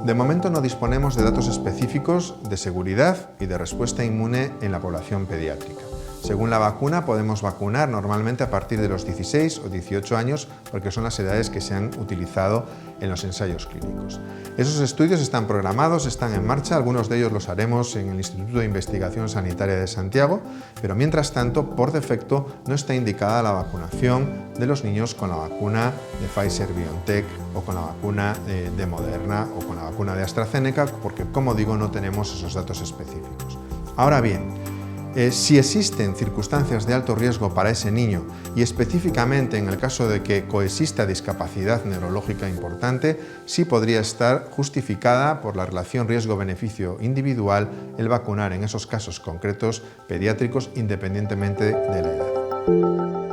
De momento no disponemos de datos específicos de seguridad y de respuesta inmune en la población pediátrica. Según la vacuna, podemos vacunar normalmente a partir de los 16 o 18 años porque son las edades que se han utilizado en los ensayos clínicos. Esos estudios están programados, están en marcha, algunos de ellos los haremos en el Instituto de Investigación Sanitaria de Santiago, pero mientras tanto, por defecto, no está indicada la vacunación de los niños con la vacuna de Pfizer-BioNTech o con la vacuna de Moderna o con la vacuna de AstraZeneca, porque, como digo, no tenemos esos datos específicos. Ahora bien, si existen circunstancias de alto riesgo para ese niño y específicamente en el caso de que coexista discapacidad neurológica importante, sí podría estar justificada por la relación riesgo-beneficio individual el vacunar en esos casos concretos pediátricos independientemente de la edad.